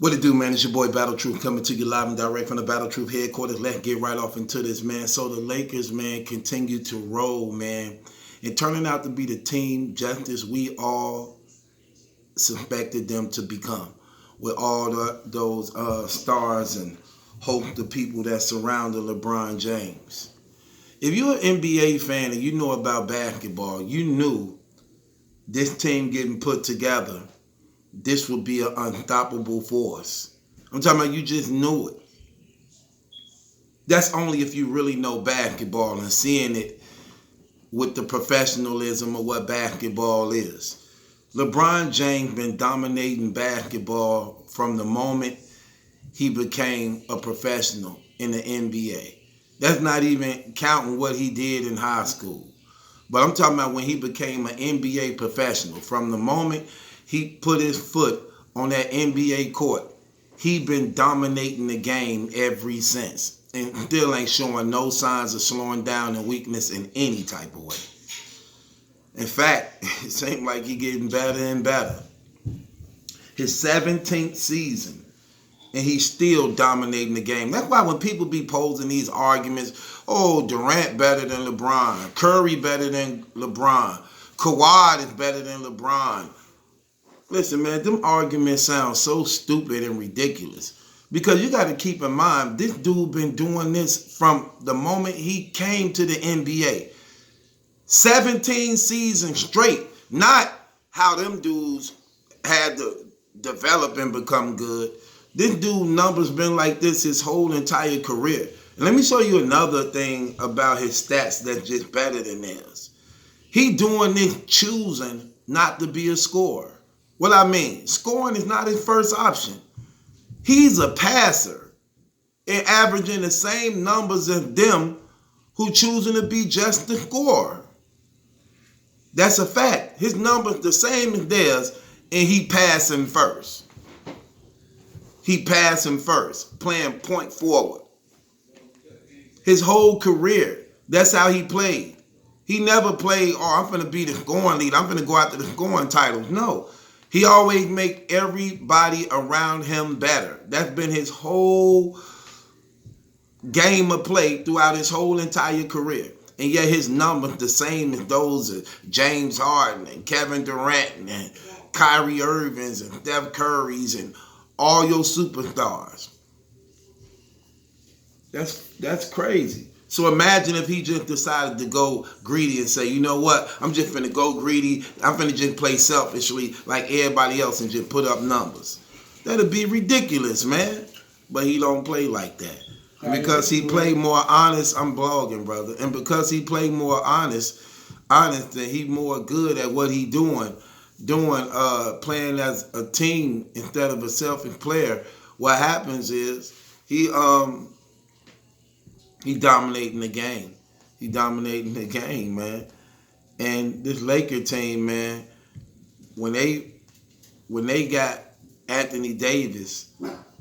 What it do, man? It's your boy Battle Truth coming to you live and direct from the Battle Truth headquarters. Let's get right off into this, man. So the Lakers, man, continue to roll, man. And turning out to be the team just as we all suspected them to become. With all those stars and hope the people that surrounded LeBron James. If you're an NBA fan and you know about basketball, you knew this team getting put together, this would be an unstoppable force. I'm talking about you just knew it. That's only if you really know basketball and seeing it with the professionalism of what basketball is. LeBron James been dominating basketball from the moment he became a professional in the NBA. That's not even counting what he did in high school. But I'm talking about when he became an NBA professional. From the moment he put his foot on that NBA court, he been dominating the game ever since. And still ain't showing no signs of slowing down and weakness in any type of way. In fact, it seems like he getting better and better. His 17th season, and he's still dominating the game. That's why when people be posing these arguments, oh, Durant better than LeBron, Curry better than LeBron, Kawhi is better than LeBron. Listen, man, them arguments sound so stupid and ridiculous. Because you got to keep in mind, this dude been doing this from the moment he came to the NBA. 17 seasons straight. Not how them dudes had to develop and become good. This dude numbers been like this his whole entire career. And let me show you another thing about his stats that's just better than theirs. He doing this choosing not to be a scorer. What I mean, scoring is not his first option. He's a passer and averaging the same numbers as them who choosing to be just the scorer. That's a fact. His numbers the same as theirs, and he passing first. He passing first, playing point forward. His whole career, that's how he played. He never played, oh, I'm going to be the scoring lead. I'm going to go after the scoring titles. No. He always make everybody around him better. That's been his whole game of play throughout his whole entire career. And yet his numbers the same as those of James Harden and Kevin Durant and Kyrie Irving's and Steph Curry's and all your superstars. That's crazy. So imagine if he just decided to go greedy and say, you know what, I'm just finna go greedy. I'm finna just play selfishly like everybody else and just put up numbers. That'd be ridiculous, man. But he don't play like that. And because he played more honest, I'm blogging, brother. And because he played more honest, then he more good at what he doing playing as a team instead of a selfish player. What happens is he dominating the game. He dominating the game, man. And this Laker team, man, when they got Anthony Davis,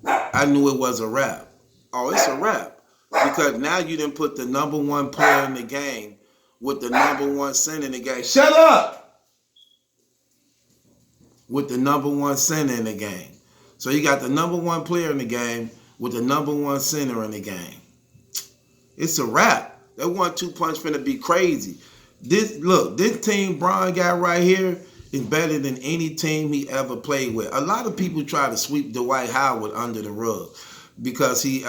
I knew it was a wrap. Oh, it's a wrap. Because now you done put the number one player in the game with the number one center in the game. Shut up! With the number one center in the game. So you got the number one player in the game with the number one center in the game. It's a wrap. That 1-2 punch finna be crazy. This team Bron got right here is better than any team he ever played with. A lot of people try to sweep Dwight Howard under the rug because he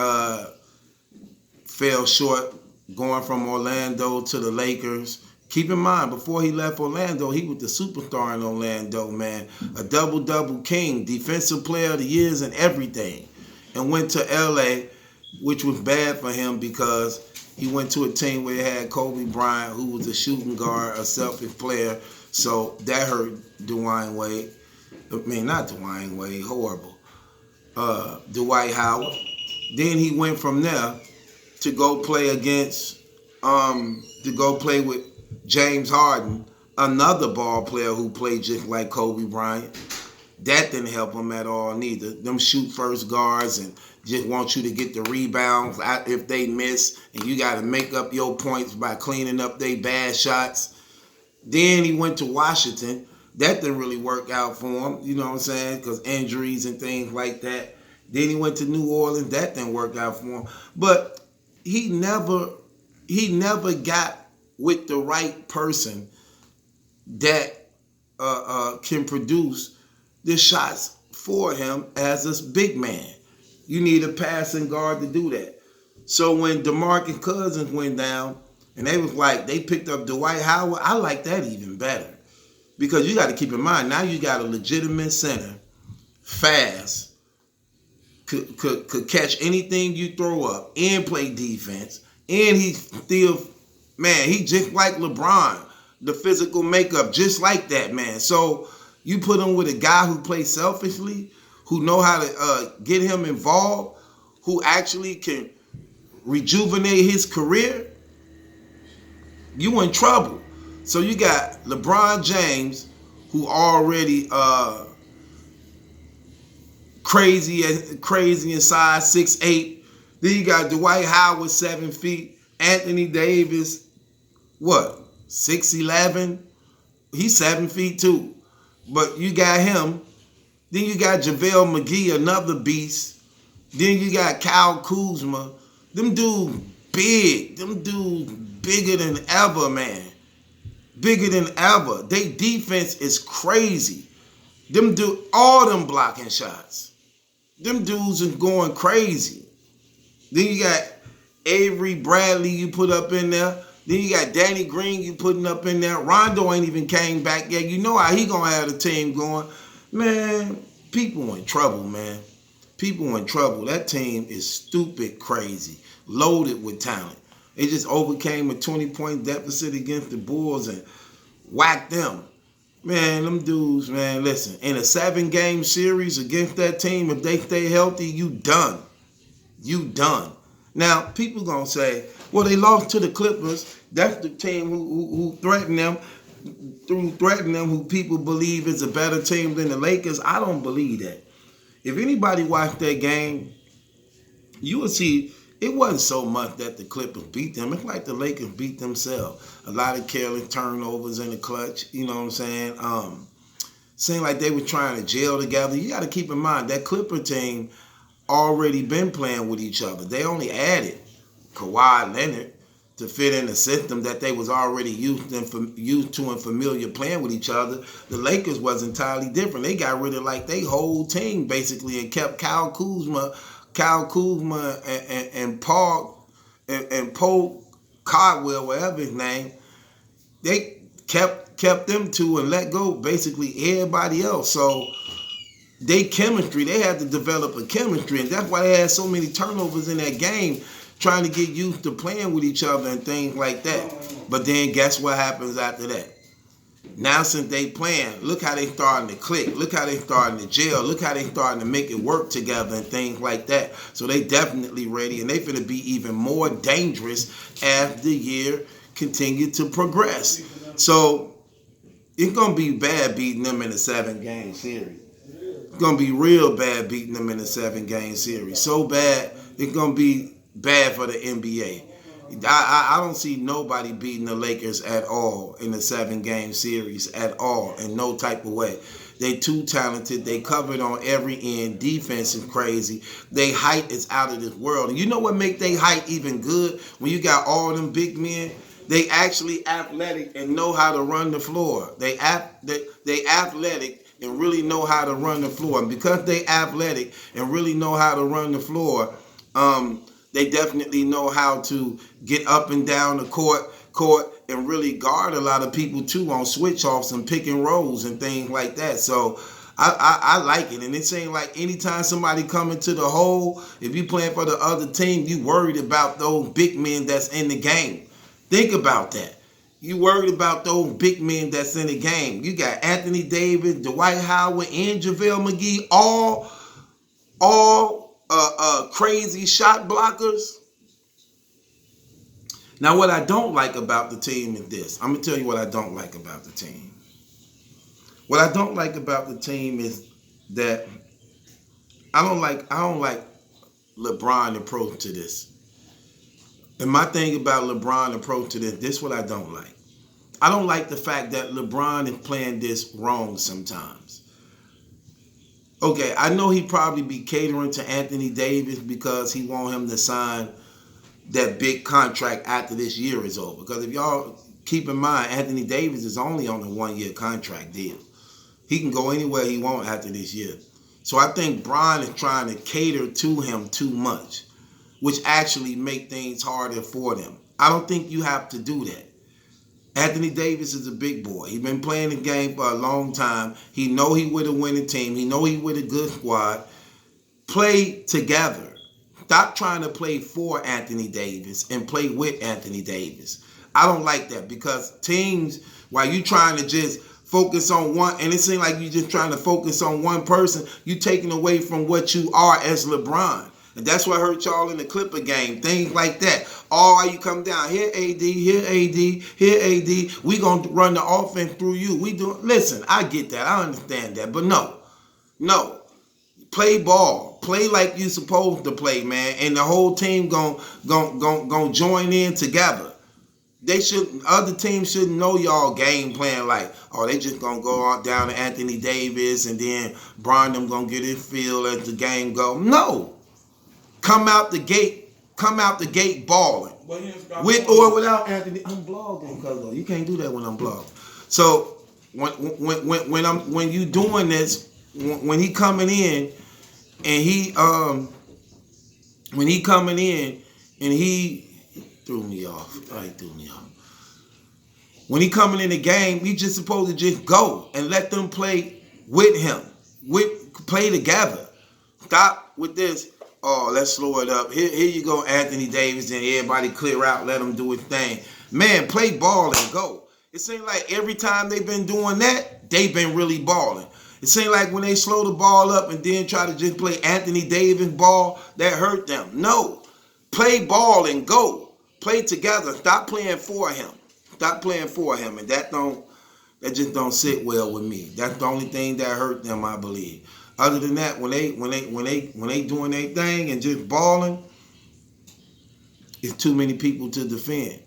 fell short going from Orlando to the Lakers. Keep in mind, before he left Orlando, he was the superstar in Orlando, man. A double-double king, defensive player of the years and everything. And went to L.A., which was bad for him because he went to a team where he had Kobe Bryant, who was a shooting guard, a selfish player. So that hurt Dwayne Wade. I mean, not Dwayne Wade, horrible. Dwight Howard. Then he went from there to go play with James Harden, another ball player who played just like Kobe Bryant. That didn't help him at all neither. Them shoot first guards and just want you to get the rebounds if they miss, and you got to make up your points by cleaning up their bad shots. Then he went to Washington. That didn't really work out for him, you know what I'm saying, because injuries and things like that. Then he went to New Orleans. That didn't work out for him. But he never got with the right person that can produce the shots for him as a big man. You need a passing guard to do that. So when DeMarcus Cousins went down, and they picked up Dwight Howard, I like that even better. Because you got to keep in mind, now you got a legitimate center, fast, could catch anything you throw up, and play defense. And he just like LeBron, the physical makeup, just like that, man. So you put him with a guy who plays selfishly, who know how to get him involved, who actually can rejuvenate his career, you in trouble. So you got LeBron James, who already crazy in size, 6'8". Then you got Dwight Howard, 7 feet. Anthony Davis, what, 6'11"? He's 7 feet too. But you got him. Then you got JaVale McGee, another beast. Then you got Kyle Kuzma. Them dudes big. Them dudes bigger than ever, man. Bigger than ever. They defense is crazy. All them blocking shots. Them dudes are going crazy. Then you got Avery Bradley you put up in there. Then you got Danny Green you putting up in there. Rondo ain't even came back yet. You know how he gonna have the team going. Man, people in trouble, man. People in trouble. That team is stupid crazy. Loaded with talent. They just overcame a 20-point deficit against the Bulls and whacked them. Man, them dudes, man, listen. In a 7-game series against that team, if they stay healthy, you done. You done. Now, people gonna say, well, they lost to the Clippers. That's the team who threatened them. Who people believe is a better team than the Lakers. I don't believe that. If anybody watched that game, you will see it wasn't so much that the Clippers beat them. It's like the Lakers beat themselves. A lot of careless turnovers in the clutch. You know what I'm saying? Seemed like they were trying to gel together. You got to keep in mind that Clipper team already been playing with each other. They only added Kawhi Leonard to fit in the system that they was already used to and familiar playing with each other. The Lakers was entirely different. They got rid of like their whole team basically and kept Kyle Kuzma and Paul Caldwell, whatever his name. They kept them two and let go basically everybody else. So they had to develop a chemistry, and that's why they had so many turnovers in that game, trying to get used to playing with each other and things like that. But then guess what happens after that? Now since they playing, look how they starting to click. Look how they starting to gel. Look how they starting to make it work together and things like that. So they definitely ready, and they finna be even more dangerous as the year continue to progress. So it's gonna be bad beating them in a 7-game series. It's gonna be real bad beating them in a 7-game series. So bad, it's gonna be bad for the NBA. I don't see nobody beating the Lakers at all in a 7-game series at all, in no type of way. They too talented. They covered on every end. Defense is crazy. They height is out of this world. And you know what make they height even good? When you got all them big men, they actually athletic and know how to run the floor. They athletic and really know how to run the floor. And because they athletic and really know how to run the floor, they definitely know how to get up and down the court and really guard a lot of people too on switch offs and pick and rolls and things like that. So I like it. And it seems like anytime somebody come into the hole, if you playing for the other team, you worried about those big men that's in the game. Think about that. You worried about those big men that's in the game. You got Anthony Davis, Dwight Howard, and JaVale McGee, all crazy shot blockers. Now, what I don't like about the team is this. I'm gonna tell you what I don't like about the team. What I don't like about the team is that I don't like LeBron's approach to this. And my thing about LeBron's approach to this is what I don't like. I don't like the fact that LeBron is playing this wrong sometimes. Okay, I know he probably be catering to Anthony Davis because he want him to sign that big contract after this year is over. Because if y'all keep in mind, Anthony Davis is only on a 1-year contract deal. He can go anywhere he want after this year. So I think Bron is trying to cater to him too much, which actually make things harder for them. I don't think you have to do that. Anthony Davis is a big boy. He's been playing the game for a long time. He know he with a winning team. He know he with a good squad. Play together. Stop trying to play for Anthony Davis and play with Anthony Davis. I don't like that because teams, while you trying to just focus on one, and it seems like you just trying to focus on one person, you taking away from what you are as LeBron. And that's what hurt y'all in the Clipper game. Things like that. All you come down, here AD, here AD, here AD. We going to run the offense through you. Listen, I get that. I understand that. But no. Play ball. Play like you supposed to play, man. And the whole team gon' join in together. Other teams shouldn't know y'all game plan like, oh, they just gonna go on down to Anthony Davis and then Bron them gonna get his feel as the game go. No. Come out the gate balling. With or without Anthony. I'm blogging, cuz you can't do that when I'm blogging. So when you doing this, when he coming in and he threw me off. When he coming in the game, we just supposed to just go and let them play with him. Play together. Stop with this. Oh, let's slow it up. Here you go, Anthony Davis, and everybody clear out, let him do his thing. Man, play ball and go. It seems like every time they've been doing that, they've been really balling. It seems like when they slow the ball up and then try to just play Anthony Davis ball, that hurt them. No. Play ball and go. Play together. Stop playing for him. And that just don't sit well with me. That's the only thing that hurt them, I believe. Other than that, when they doing their thing and just balling, it's too many people to defend.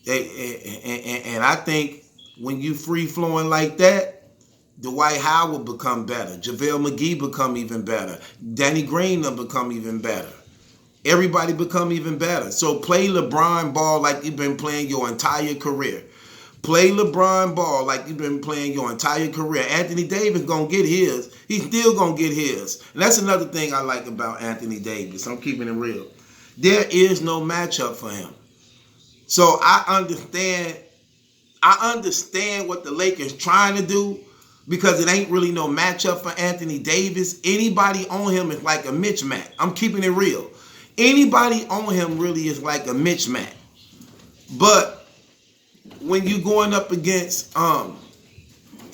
And I think when you free flowing like that, Dwight Howard become better. JaVale McGee become even better. Danny Green will become even better. Everybody become even better. So play LeBron ball like you've been playing your entire career. Play LeBron ball like you've been playing your entire career. Anthony Davis going to get his. He's still going to get his. And that's another thing I like about Anthony Davis. I'm keeping it real. There is no matchup for him. So I understand what the Lakers trying to do because it ain't really no matchup for Anthony Davis. Anybody on him is like a mismatch. I'm keeping it real. Anybody on him really is like a mismatch. But when you going up against when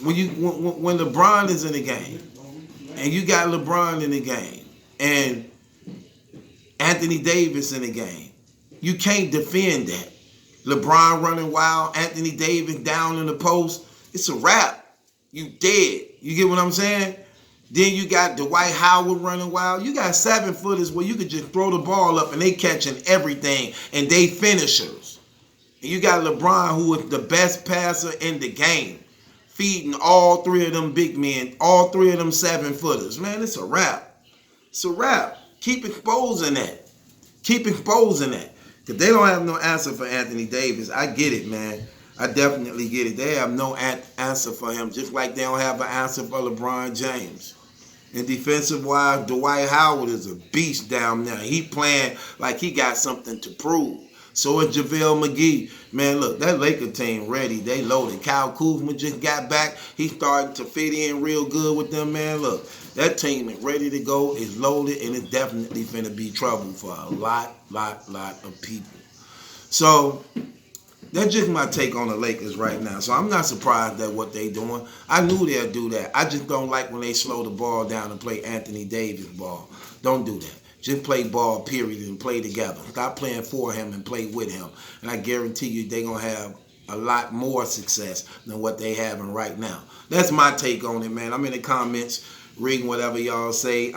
LeBron is in the game and you got LeBron in the game and Anthony Davis in the game, you can't defend that. LeBron running wild, Anthony Davis down in the post, it's a wrap. You dead. You get what I'm saying? Then you got Dwight Howard running wild. You got 7-footers where you could just throw the ball up and they catching everything and they finishers. And you got LeBron, who is the best passer in the game, feeding all three of them big men, all three of them 7-footers. Man, it's a wrap. It's a wrap. Keep exposing that. Keep exposing that. Because they don't have no answer for Anthony Davis. I get it, man. I definitely get it. They have no answer for him, just like they don't have an answer for LeBron James. And defensive-wise, Dwight Howard is a beast down there. He playing like he got something to prove. So is JaVale McGee. Man, look, that Laker team ready. They loaded. Kyle Kuzma just got back. He's starting to fit in real good with them, man. Look, that team is ready to go. It's loaded, and it's definitely finna be trouble for a lot of people. So that's just my take on the Lakers right now. So I'm not surprised at what they doing. I knew they'd do that. I just don't like when they slow the ball down and play Anthony Davis ball. Don't do that. Just play ball, period, and play together. Stop playing for him and play with him. And I guarantee you they're going to have a lot more success than what they having right now. That's my take on it, man. I'm in the comments reading whatever y'all say.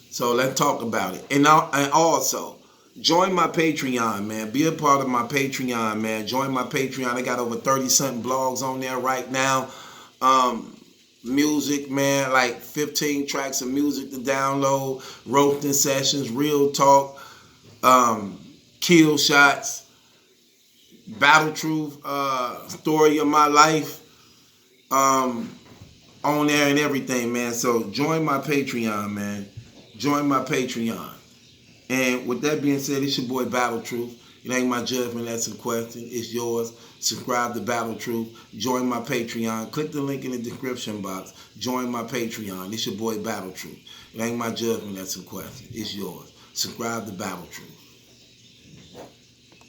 So let's talk about it. And also, join my Patreon, man. Be a part of my Patreon, man. Join my Patreon. I got over 30-something blogs on there right now. music, man, like 15 tracks of music to download, roasting sessions, real talk, kill shots, battle truth, story of my life, on there and everything, man. So join my Patreon, man. Join my Patreon. And with that being said, it's your boy Battle Truth. It ain't my judgment, that's a question. It's yours. Subscribe to Battle Truth. Join my Patreon. Click the link in the description box. Join my Patreon. It's your boy Battle Truth. It ain't my judgment, that's a question. It's yours. Subscribe to Battle Truth.